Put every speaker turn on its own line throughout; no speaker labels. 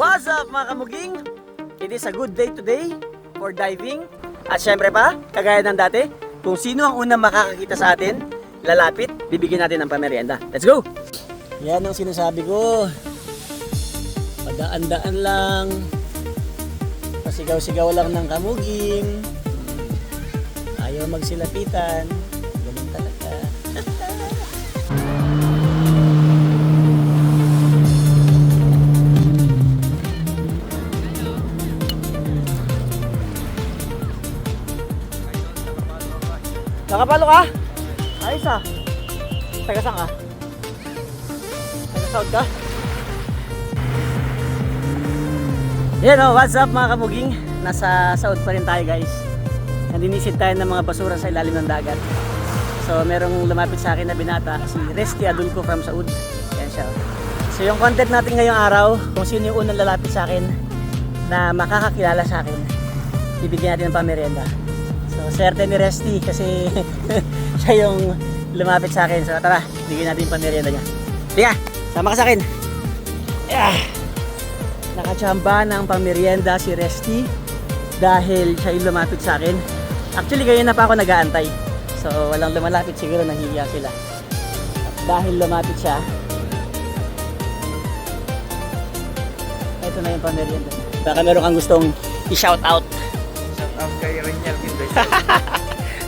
What's up mga kamuging? It is a good day today for diving. At syempre pa, kagaya ng dati, kung sino ang unang makakakita sa atin, lalapit, bibigyan natin ng pamerienda. Let's go! Yan ang sinasabi ko. Padaan-daan lang. Pasigaw-sigaw lang ng kamuging. Ayaw magsilapitan. Ganun talaga. Nakapalo ka? Ayos ah. Taga saan ka? Taga South ka? Yan o, what's up mga kamuging? Nasa South pa rin tayo guys. Nandinisid tayo ng mga basura sa ilalim ng dagat. So merong lumapit sa akin na binata, si Resty Adulco from Saud. Yan siya. So yung content natin ngayong araw, kung sino yung unang lalapit sa akin na makakakilala sa akin, bibigyan natin ng pamerienda. So swerte ni Resty kasi siya yung lumapit sa akin. So tara, bigyan natin yung pamerienda niya. Tiga, sama ka sa akin. Yeah. Nakachamba ng pamerienda si Resty dahil siya yung lumapit sa akin. Actually ganyan na pa ako nag-aantay. So walang lumalapit, siguro nahihiya sila. At dahil lumapit siya, ito na yung pamerienda. Baka meron kang gustong i-shout out.
Shout out kay Renyel Quinday.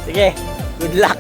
Sige, good luck.